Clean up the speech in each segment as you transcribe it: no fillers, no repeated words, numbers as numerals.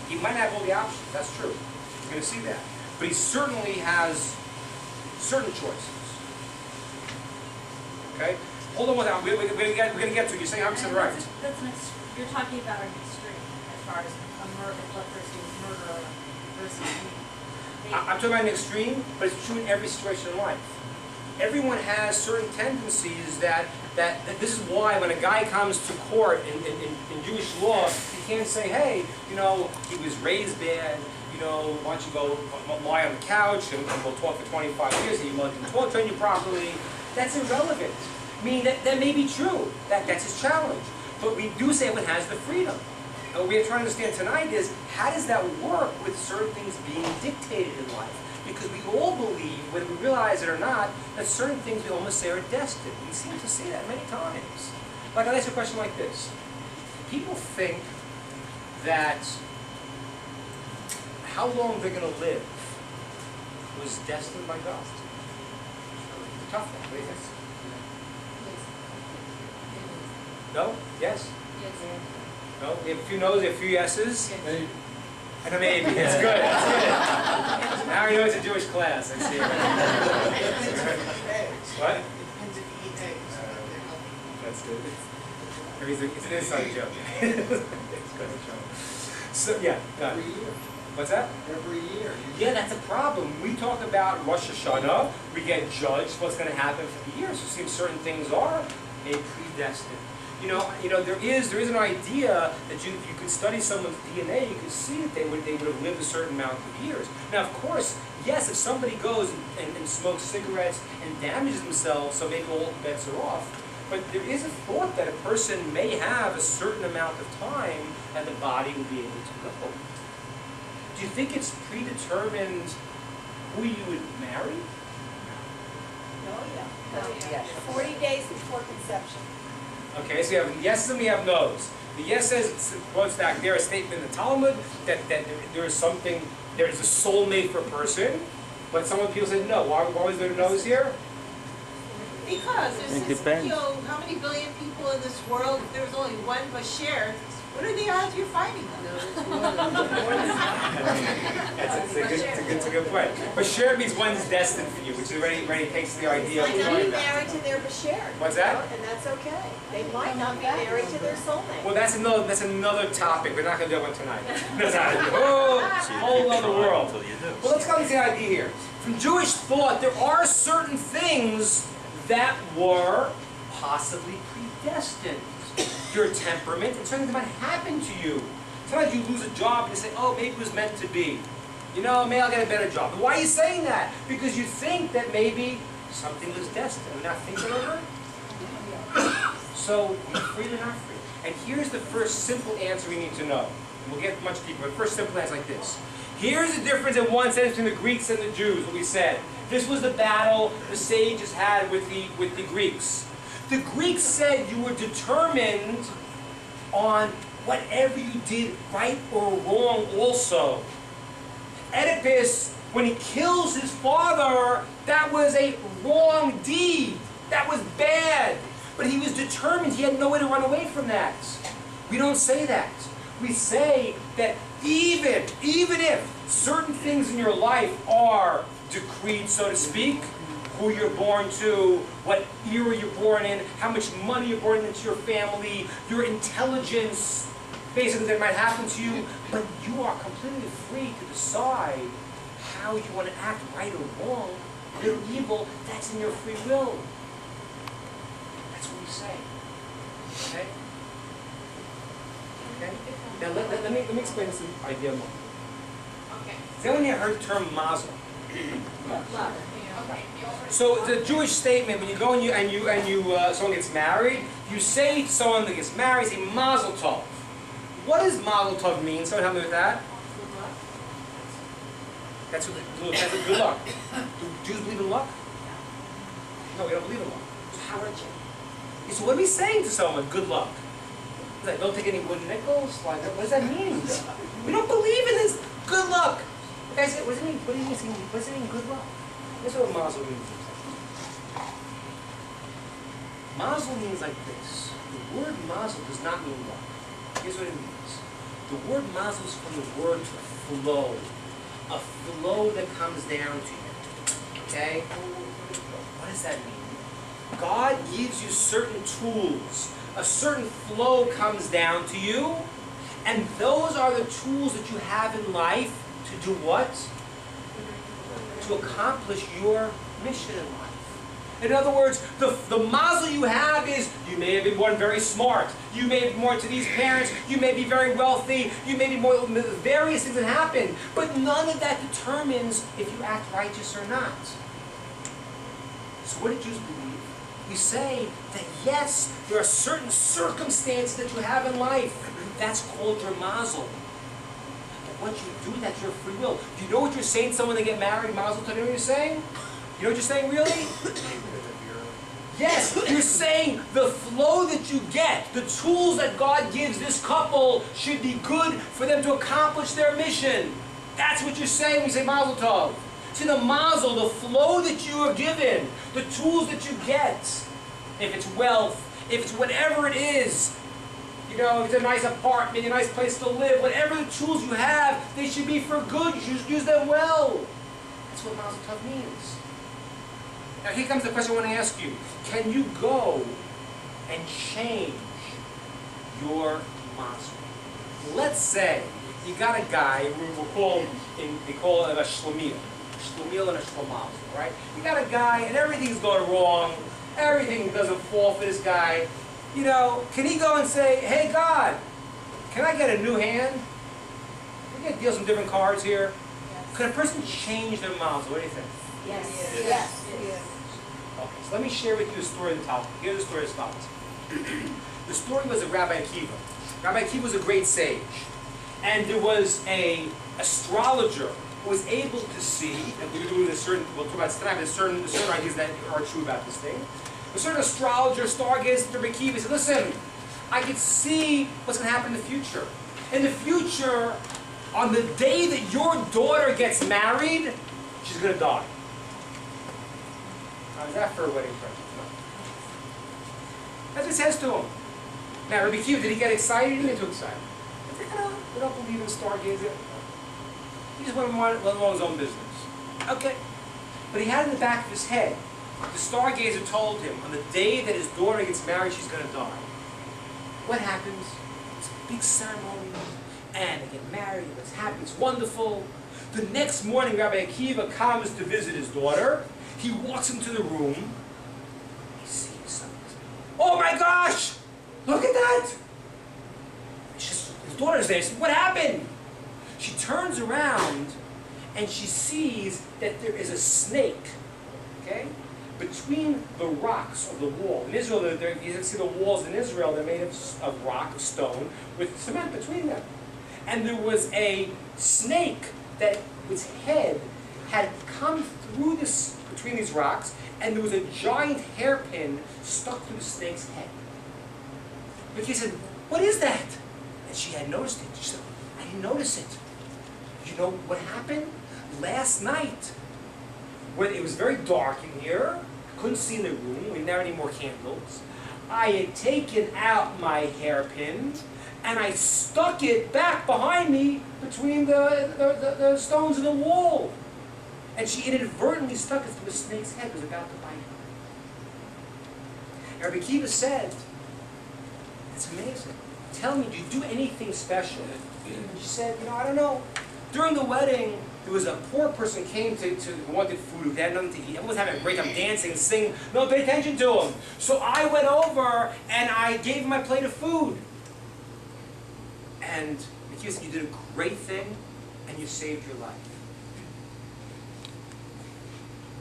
He might not have all the options, that's true. You're going to see that. But he certainly has certain choices. Okay? Hold on one second. We're going to get to it. You're saying 100% right. You're talking about an extreme as far as a blood person who's murderer versus I'm talking about an extreme, but it's true in every situation in life. Everyone has certain tendencies that this is why when a guy comes to court in Jewish law, you can't say, hey, you know, he was raised bad, you know, why don't you go lie on the couch and we'll talk for 25 years and he won't train you properly. That's irrelevant. I mean, that may be true. That's his challenge. But we do say everyone has the freedom. And what we are trying to understand tonight is, how does that work with certain things being dictated in life? Because we all believe, whether we realize it or not, that certain things we almost say are destined. We seem to say that many times. Like, I'll ask you a question like this. People think that how long they're going to live was destined by God. It's a tough one. What do you think? No? Yes? Yes. No? We have a few no's, we have a few yeses. Maybe. And a maybe. It's good. It's good. Now you know it's a Jewish class. I see. What? That's good. It's an inside joke. It's good. So yeah. Every year. What's that? Every year. Yeah, that's a problem. We talk about Rosh Hashanah. We get judged what's going to happen for the year. So it seems certain things are predestined. You know, there is an idea that if you could study someone's DNA, you could see that they would have lived a certain amount of years. Now, of course, yes, if somebody goes and smokes cigarettes and damages themselves, so maybe all bets are off. But there is a thought that a person may have a certain amount of time and the body will be able to go. Do you think it's predetermined who you would marry? No, yeah. 40 days before conception. Okay, so you have yeses and we have no's. The yes says, quotes back there, a statement in the Talmud that there is something, there is a soulmate for a person. But some of the people say no. Why was there no's here? Because there's It depends. how many billion people in this world? If there's only one Bashir, what are the odds you're fighting them? That's a good point. Bashir means one's destined for you, which already takes the idea of Might not going be back. married to their bashir. What's that? And that's okay. They might not be married to their soulmate. Well, that's another topic. We're not going to do that one tonight. That's a whole other world. Well, let's come to the idea here. From Jewish thought, there are certain things that were possibly predestined. Your temperament, and certain things might happen to you. Sometimes you lose a job and you say, oh, maybe it was meant to be. You know, maybe I'll get a better job. But why are you saying that? Because you think that maybe something was destined. Are we not thinking over it? So, we're free or not free? And here's the first simple answer we need to know. And we'll get much deeper, but first simple answer like this. Here's the difference in one sense between the Greeks and the Jews, what we said. This was the battle the sages had with the Greeks. The Greeks said you were determined on whatever you did right or wrong also. Oedipus, when he kills his father, that was a wrong deed. That was bad. But he was determined. He had no way to run away from that. We don't say that. We say that even if certain things in your life are decreed, so to speak, who you're born to, what era you're born in, how much money you're born into your family, your intelligence, basically that might happen to you, but you are completely free to decide how you want to act, right or wrong, good or evil. That's in your free will. That's what we say. Okay? Okay? Now let me explain this idea more. Okay. Has anyone here heard the term mazel? Okay. So the Jewish statement, when you go and someone gets married, you say to someone that gets married, say mazel tov. What does mazel tov mean? Someone help me with that? That's what good luck. Do Jews believe in luck? No, we don't believe in luck. So what are we saying to someone? Good luck. Like, don't take any wooden nickels? Like, what does that mean? We don't believe in this. Good luck. The guy said, what does it mean? What does it mean, good luck? That's what mazel means. Mazel means like this. The word mazel does not mean luck. Here's what it means. The word mazel is from the word flow. A flow that comes down to you. Okay? What does that mean? God gives you certain tools. A certain flow comes down to you, and those are the tools that you have in life to do what? To accomplish your mission in life. In other words, the mazel you have is, you may have been born very smart, you may have been born to these parents, you may be very wealthy, you may be more, various things that happen, but none of that determines if you act righteous or not. So what do Jews believe? We say that yes, there are certain circumstances that you have in life. That's called your mazel. But once you do, that's your free will. Do you know what you're saying to someone they get married, mazel tov? You know what you're saying? You know what you're saying, really? Yes, you're saying the flow that you get, the tools that God gives this couple should be good for them to accomplish their mission. That's what you're saying when you say mazel tov. See, the mazel, the flow that you are given, the tools that you get, if it's wealth, if it's whatever it is, you know, if it's a nice apartment, a nice place to live, whatever the tools you have, they should be for good. You should use them well. That's what mazel tov means. Now here comes the question I want to ask you. Can you go and change your mazel? Let's say you got a guy, they call it a shlemiel. Shlemiel and a shlomazel, right? You got a guy and everything's going wrong. Everything doesn't fall for this guy. You know, can he go and say, hey God, can I get a new hand? Can we deal some different cards here? Yes. Could a person change their mazel? What do you think? Yes. Yes. Okay, so let me share with you a story of the top. Here's the story as follows. The story was of Rabbi Akiva. Rabbi Akiva was a great sage. And there was an astrologer who was able to see, and we'll talk about this tonight, but there's certain ideas that are true about this thing. A certain astrologer, stargazer, Rabbi Akiva, said, listen, I can see what's going to happen in the future. In the future, on the day that your daughter gets married, she's going to die. How's that for a wedding present? No. That's what it says to him. Now, Rabbi Akiva, did he get excited? He didn't get too excited. He said, we don't believe in stargazing. He just went along his own business. Okay. But he had in the back of his head, the stargazer told him, on the day that his daughter gets married, she's going to die. What happens? It's a big ceremony, and they get married, and it's happy, it's wonderful. The next morning, Rabbi Akiva comes to visit his daughter. He walks into the room. He sees something. Oh my gosh! Look at that! His daughter's there. She says, what happened? She turns around and she sees that there is a snake, okay, between the rocks of the wall. In Israel, you can see the walls in Israel, they're made of rock, of stone, with cement between them. And there was a snake that its head had come through this, between these rocks, and there was a giant hairpin stuck through the snake's head. But he said, what is that? And she had noticed it. She said, I didn't notice it. You know what happened? Last night, when it was very dark in here, I couldn't see in the room, we didn't have any more candles, I had taken out my hairpin, and I stuck it back behind me between the stones of the wall. And she inadvertently stuck it through the snake's head, was about to bite her. Rabbi Akiva said, it's amazing. Tell me, do you do anything special? And she said, I don't know. During the wedding, there was a poor person came who wanted food, they had nothing to eat. Everyone was having a great time dancing, singing. No one paid attention to him. So I went over and I gave him my plate of food. And Akiva said, you did a great thing and you saved your life.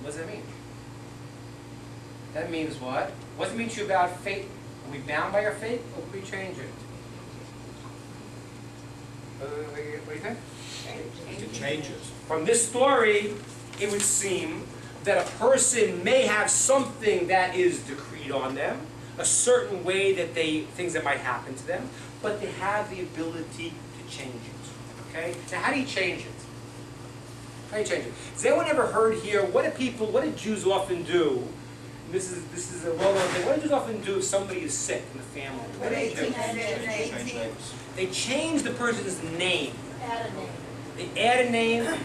What does that mean? That means what? What does it mean to you about fate? Are we bound by our fate, or can we change it? What do you think? It changes. From this story, it would seem that a person may have something that is decreed on them, a certain way that things that might happen to them, but they have the ability to change it. Okay? Now, how do you change it? How do you change it? Has anyone ever heard here, what do Jews often do? And this is a well-known thing. What do Jews often do if somebody is sick in the family? What do they do? They change the person's name. Add a name. They add a name.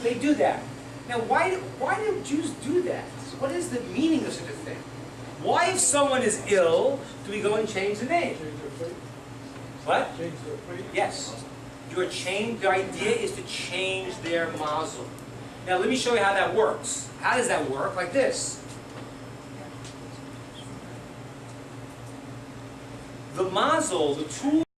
They do that. Now, why do Jews do that? What is the meaning of such a thing? Why, if someone is ill, do we go and change the name? What? Yes. Your change. The idea is to change their mazel. Now, let me show you how that works. How does that work? Like this. The mazel, the tool